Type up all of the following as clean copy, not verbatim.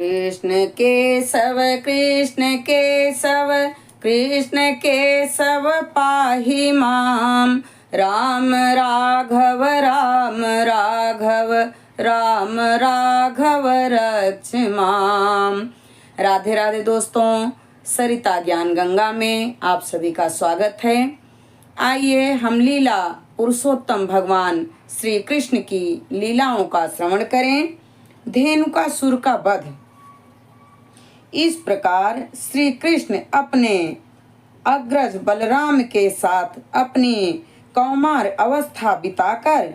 कृष्ण केशव कृष्ण केशव पाहि माम। राम राघव राम राघव रक्ष माम। राधे राधे दोस्तों, सरिता ज्ञान गंगा में आप सभी का स्वागत है। आइए हम लीला पुरुषोत्तम भगवान श्री कृष्ण की लीलाओं का श्रवण करें। धेनुकासुर का वध। इस प्रकार श्री कृष्ण अपने अग्रज बलराम के साथ अपनी कौमार अवस्था बिताकर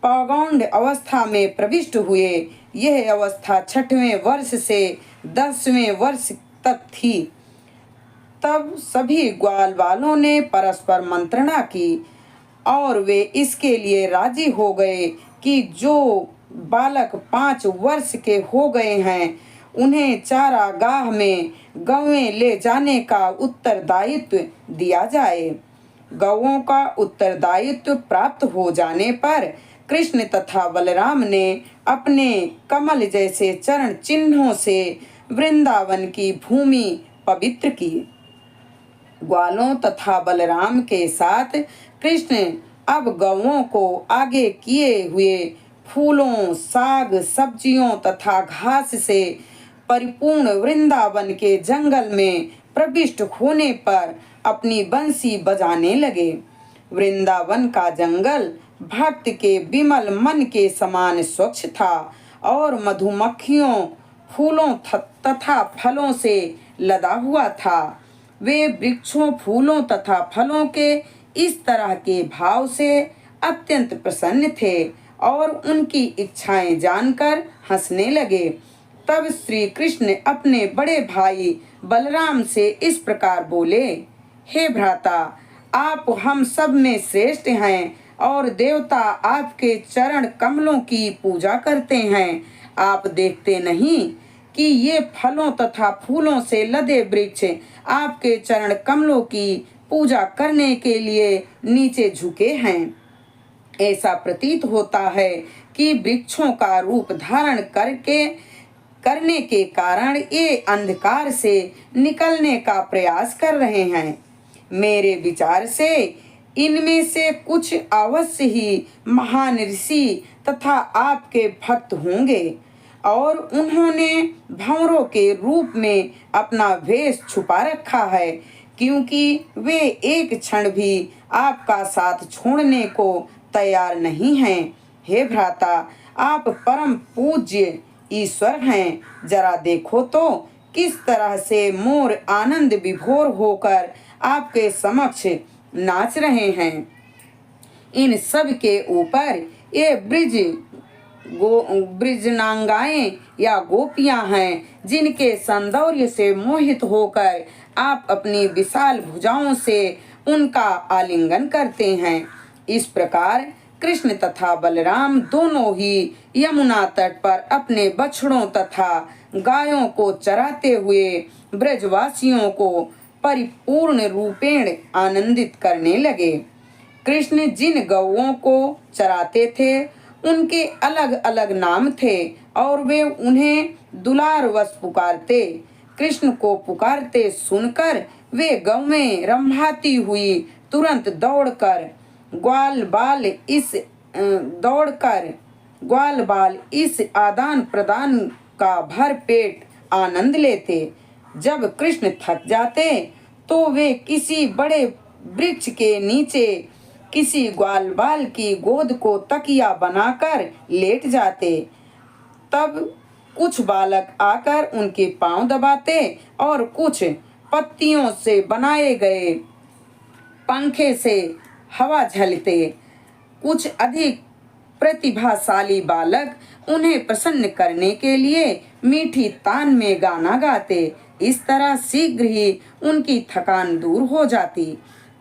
पौगंड अवस्था में प्रविष्ट हुए। यह अवस्था 6वें वर्ष से 10वें वर्ष तक थी। तब सभी ग्वाल वालों ने परस्पर मंत्रणा की और वे इसके लिए राजी हो गए कि जो बालक 5 वर्ष के हो गए हैं उन्हें चारागाह में गौएं ले जाने का उत्तरदायित्व दिया जाए। गौओं का उत्तरदायित्व प्राप्त हो जाने पर कृष्ण तथा बलराम ने अपने कमल जैसे चरण चिन्हों से वृंदावन की भूमि पवित्र की। ग्वालों तथा बलराम के साथ कृष्ण अब गौओं को आगे किए हुए फूलों, साग, सब्जियों तथा घास से परिपूर्ण वृंदावन के जंगल में प्रविष्ट होने पर अपनी बंसी बजाने लगे। वृंदावन का जंगल भक्त के विमल मन के समान स्वच्छ था और मधुमक्खियों, फूलों तथा फलों से लदा हुआ था। वे वृक्षों, फूलों तथा फलों के इस तरह के भाव से अत्यंत प्रसन्न थे और उनकी इच्छाएं जानकर हंसने लगे। तब श्री कृष्ण अपने बड़े भाई बलराम से इस प्रकार बोले, हे भ्राता, आप हम सब में श्रेष्ठ हैं और देवता आपके चरण कमलों की पूजा करते हैं। आप देखते नहीं कि ये फलों तथा फूलों से लदे वृक्ष आपके चरण कमलों की पूजा करने के लिए नीचे झुके हैं। ऐसा प्रतीत होता है कि वृक्षों का रूप धारण करने के कारण ये अंधकार से निकलने का प्रयास कर रहे हैं। मेरे विचार से इनमें से कुछ अवश्य ही महान ऋषि तथा आपके भक्त होंगे और उन्होंने भंवरों के रूप में अपना वेश छुपा रखा है, क्योंकि वे एक क्षण भी आपका साथ छोड़ने को तैयार नहीं हैं। हे भ्राता, आप परम पूज्य ईश्वर हैं। जरा देखो तो किस तरह से मोर आनंद विभोर होकर आपके समक्ष नाच रहे हैं। इन सब के ऊपर ये ब्रिजनांगाएं या गोपियां हैं, जिनके सौंदर्य से मोहित होकर आप अपनी विशाल भुजाओं से उनका आलिंगन करते हैं। इस प्रकार कृष्ण तथा बलराम दोनों ही यमुना तट पर अपने बछड़ों तथा गायों को चराते हुए ब्रजवासियों को परिपूर्ण रूपेण आनंदित करने लगे। कृष्ण जिन गौओं को चराते थे उनके अलग अलग नाम थे और वे उन्हें दुलारवश पुकारते। कृष्ण को पुकारते सुनकर वे गौएं रंभाती हुई तुरंत दौड़कर ग्वाल बाल इस आदान प्रदान का भर पेट आनंद लेते। जब कृष्ण थक जाते तो वे किसी बड़े वृक्ष के नीचे किसी ग्वाल बाल की गोद को तकिया बनाकर लेट जाते। तब कुछ बालक आकर उनके पांव दबाते और कुछ पत्तियों से बनाए गए पंखे से हवा झलते। कुछ अधिक प्रतिभाशाली बालक उन्हें प्रसन्न करने के लिए मीठी तान में गाना गाते। इस तरह शीघ्र ही उनकी थकान दूर हो जाती।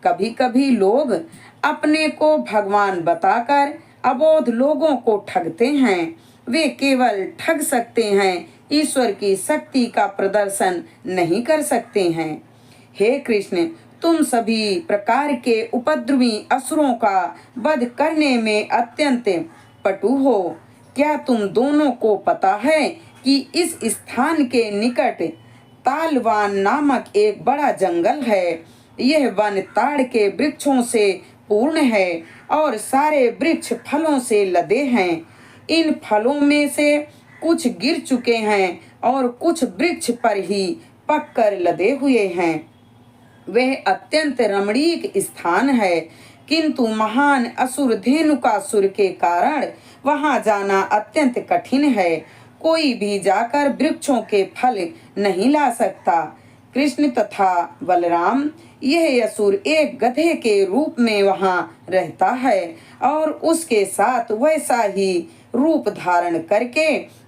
कभी कभी लोग अपने को भगवान बताकर अबोध लोगों को ठगते हैं। वे केवल ठग सकते हैं, ईश्वर की शक्ति का प्रदर्शन नहीं कर सकते हैं। हे कृष्ण, तुम सभी प्रकार के उपद्रवी असुरों का वध करने में अत्यंत पटु हो। क्या तुम दोनों को पता है कि इस स्थान के निकट तालवान नामक एक बड़ा जंगल है। यह वन ताड़ के वृक्षों से पूर्ण है और सारे वृक्ष फलों से लदे हैं। इन फलों में से कुछ गिर चुके हैं और कुछ वृक्ष पर ही पककर लदे हुए हैं। वह अत्यंत रमणीक स्थान है, किंतु महान असुर धेनुकासुर के कारण वहां जाना अत्यंत कठिन है। कोई भी जाकर वृक्षों के फल नहीं ला सकता। कृष्ण तथा बलराम, यह असुर एक गधे के रूप में वहां रहता है और उसके साथ वैसा ही रूप धारण करके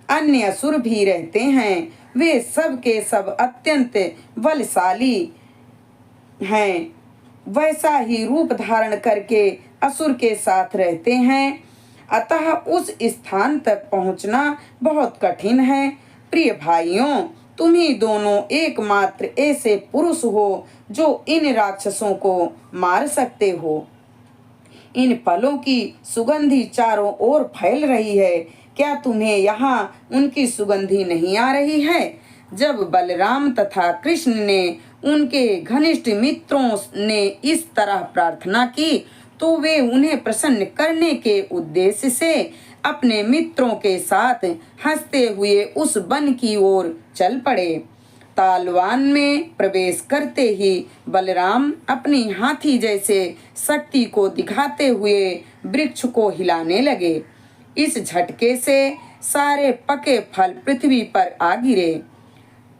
अन्य असुर भी रहते हैं। वे सब के सब अत्यंत बलशाली हैं। वैसा ही रूप धारण करके असुर के साथ रहते हैं। अतः उस स्थान तक पहुंचना बहुत कठिन है। प्रिय भाइयों, तुम ही दोनों एकमात्र ऐसे पुरुष हो जो इन राक्षसों को मार सकते हो। इन फलों की सुगंधी चारों ओर फैल रही है। क्या तुम्हें यहाँ उनकी सुगंधी नहीं आ रही है? जब बलराम तथा कृष्ण ने उनके घनिष्ठ मित्रों ने इस तरह प्रार्थना की तो वे उन्हें प्रसन्न करने के उद्देश्य से अपने मित्रों के साथ हंसते हुए उस वन की ओर चल पड़े। तालवान में प्रवेश करते ही बलराम अपनी हाथी जैसे शक्ति को दिखाते हुए वृक्ष को हिलाने लगे। इस झटके से सारे पके फल पृथ्वी पर आ गिरे।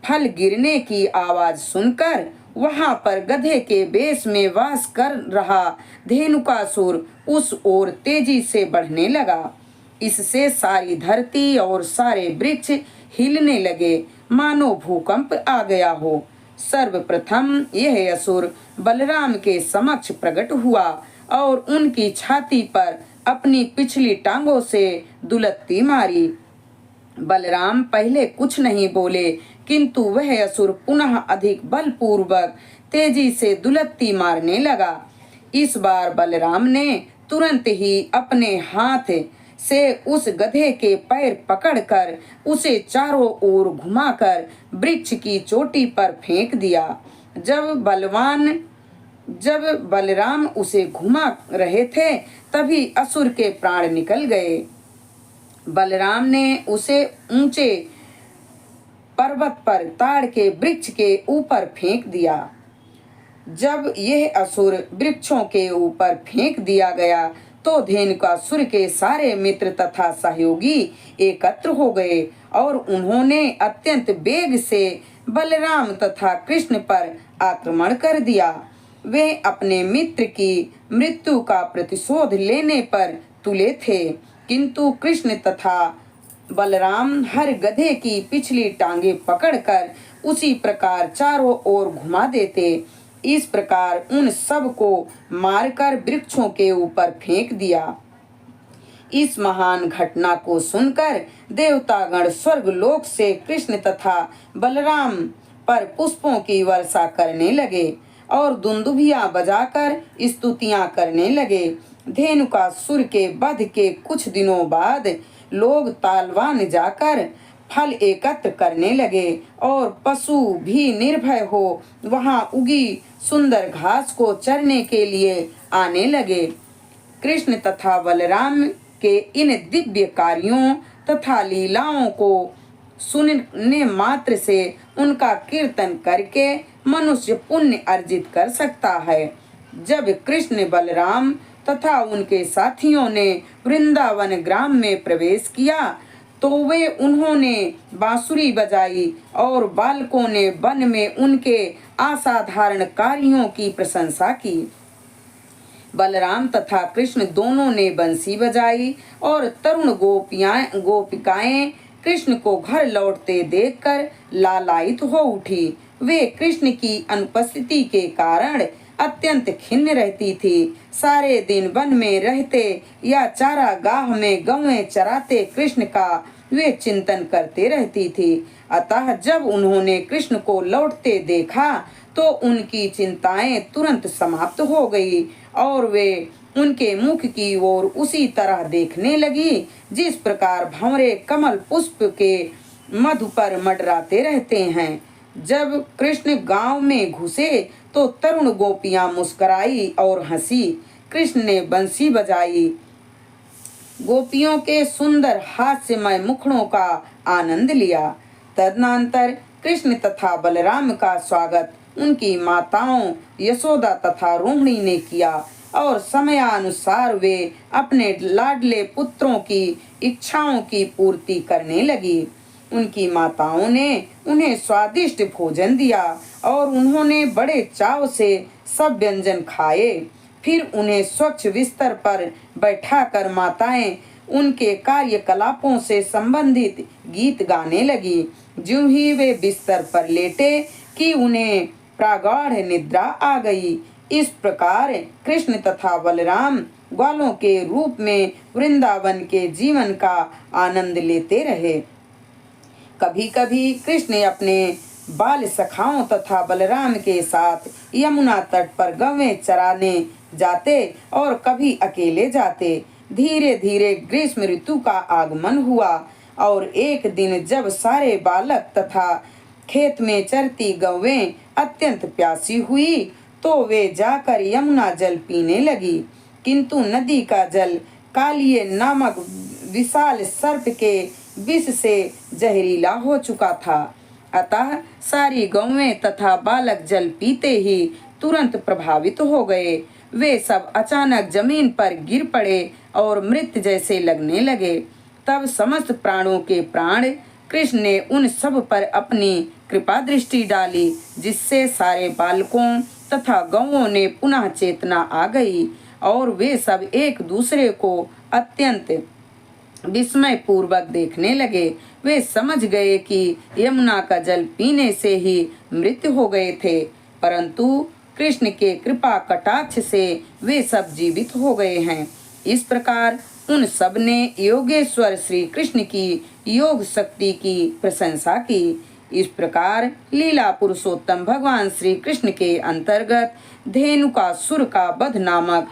फल गिरने की आवाज सुनकर वहां पर गधे के वेश में वास कर रहा धेनुकासुर उस ओर तेजी से बढ़ने लगा। इससे सारी धरती और सारे वृक्ष हिलने लगे, मानो भूकंप आ गया हो। सर्वप्रथम यह असुर बलराम के समक्ष प्रकट हुआ और उनकी छाती पर अपनी पिछली टांगों से दुलत्ती मारी। बलराम पहले कुछ नहीं बोले, किंतु वह असुर पुनः अधिक बलपूर्वक तेजी से दुलत्ती मारने लगा। इस बार बलराम ने तुरंत ही अपने हाथ से उस गधे के पैर पकड़कर उसे चारों ओर घुमाकर वृक्ष की चोटी पर फेंक दिया। जब बलराम उसे घुमा रहे थे तभी असुर के प्राण निकल गए। बलराम ने उसे ऊंचे पर्वत पर ताड़ के वृक्ष के ऊपर फेंक दिया। जब यह असुर वृक्षों के ऊपर फेंक दिया गया तो धेनुकासुर के सारे मित्र तथा सहयोगी एकत्र हो गए और उन्होंने अत्यंत वेग से बलराम तथा कृष्ण पर आक्रमण कर दिया। वे अपने मित्र की मृत्यु का प्रतिशोध लेने पर तुले थे, किंतु कृष्ण तथा बलराम हर गधे की पिछली टांगे पकड़कर उसी प्रकार चारों ओर घुमा देते। इस प्रकार उन सब को मारकर वृक्षों के ऊपर फेंक दिया। इस महान घटना को सुनकर देवतागण स्वर्गलोक से कृष्ण तथा बलराम पर पुष्पों की वर्षा करने लगे और दुंदुभियां बजाकर स्तुतियां करने लगे। धेनुकासुर के वध के कुछ दिनों बाद लोग तालवान जाकर फल एकत्र करने लगे और पशु भी निर्भय हो वहां उगी सुंदर घास को चरने के लिए आने लगे। कृष्ण तथा बलराम के इन दिव्य कार्यों तथा लीलाओं को सुनने मात्र से उनका कीर्तन करके मनुष्य पुण्य अर्जित कर सकता है। जब कृष्ण बलराम तथा उनके साथियों ने वृंदावन ग्राम में प्रवेश किया तो वे उन्होंने बांसुरी बजाई और बालकों ने वन में उनके असाधारण कार्यों की प्रशंसा की। बलराम तथा कृष्ण दोनों ने बंसी बजाई और तरुण गोपिकाएं कृष्ण को घर लौटते देखकर लालायित हो उठी। वे कृष्ण की अनुपस्थिति के कारण अत्यंत खिन्न रहती थी। सारे दिन वन में रहते या चारागाह में गौएं चराते कृष्ण का वे चिंतन करते रहती थी। अतः जब उन्होंने कृष्ण को लौटते देखा तो उनकी चिंताएं तुरंत समाप्त हो गई और वे उनके मुख की ओर उसी तरह देखने लगी जिस प्रकार भंवरे कमल पुष्प के मधु पर मंडराते रहते हैं। जब कृष्ण गांव में घुसे तो तरुण गोपियां मुस्कुराई और हंसी। कृष्ण ने बंसी बजाई। गोपियों के सुंदर हास्यमय मुखड़ों का आनंद लिया। तदनंतर कृष्ण तथा बलराम का स्वागत उनकी माताओं यशोदा तथा रोहिणी ने किया और समयानुसार वे अपने लाडले पुत्रों की इच्छाओं की पूर्ति करने लगी। उनकी माताओं ने उन्हें स्वादिष्ट भोजन दिया और उन्होंने बड़े चाव से सब व्यंजन खाए। फिर उन्हें स्वच्छ बिस्तर पर बैठाकर माताएं उनके कार्यकलापों से संबंधित गीत गाने लगी। ज्यों ही वे बिस्तर पर लेटे कि उन्हें प्रगाढ़ निद्रा आ गई। इस प्रकार कृष्ण तथा बलराम ग्वालों के रूप में वृंदावन के जीवन का आनंद लेते रहे। कभी कभी कृष्ण अपने बाल सखाओं तथा बलराम के साथ यमुना तट पर गवें चराने जाते और कभी अकेले जाते। धीरे धीरे ग्रीष्म ऋतु का आगमन हुआ और एक दिन जब सारे बालक तथा खेत में चरती गवें अत्यंत प्यासी हुई तो वे जाकर यमुना जल पीने लगी, किंतु नदी का जल कालिए नामक विशाल सर्प के विष से जहरीला हो चुका था। अतः सारी गौएं तथा बालक जल पीते ही तुरंत प्रभावित हो गए। वे सब अचानक जमीन पर गिर पड़े और मृत जैसे लगने लगे। तब समस्त प्राणों के प्राण कृष्ण ने उन सब पर अपनी कृपा दृष्टि डाली, जिससे सारे बालकों तथा गौओं ने पुनः चेतना आ गई और वे सब एक दूसरे को अत्यंत विस्मय पूर्वक देखने लगे। वे समझ गए कि यमुना का जल पीने से ही मृत्यु हो गए थे, परंतु कृष्ण के कृपा कटाक्ष से वे सब जीवित हो गए हैं। इस प्रकार उन सब ने योगेश्वर श्री कृष्ण की योग शक्ति की प्रशंसा की। इस प्रकार लीला पुरुषोत्तम भगवान श्री कृष्ण के अंतर्गत धेनुकासुर का वध नामक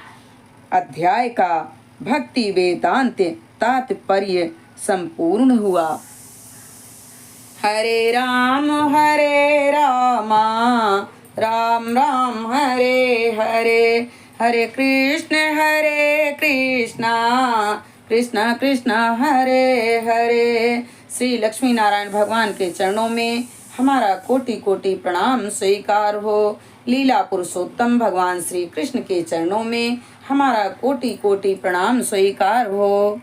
अध्याय का भक्ति वेदांत तात्पर्य संपूर्ण हुआ। हरे राम राम राम हरे हरे, हरे कृष्णा कृष्ण कृष्ण हरे हरे। श्री लक्ष्मी नारायण भगवान के चरणों में हमारा कोटि कोटि प्रणाम स्वीकार हो। लीला पुरुषोत्तम भगवान श्री कृष्ण के चरणों में हमारा कोटि कोटि प्रणाम स्वीकार हो।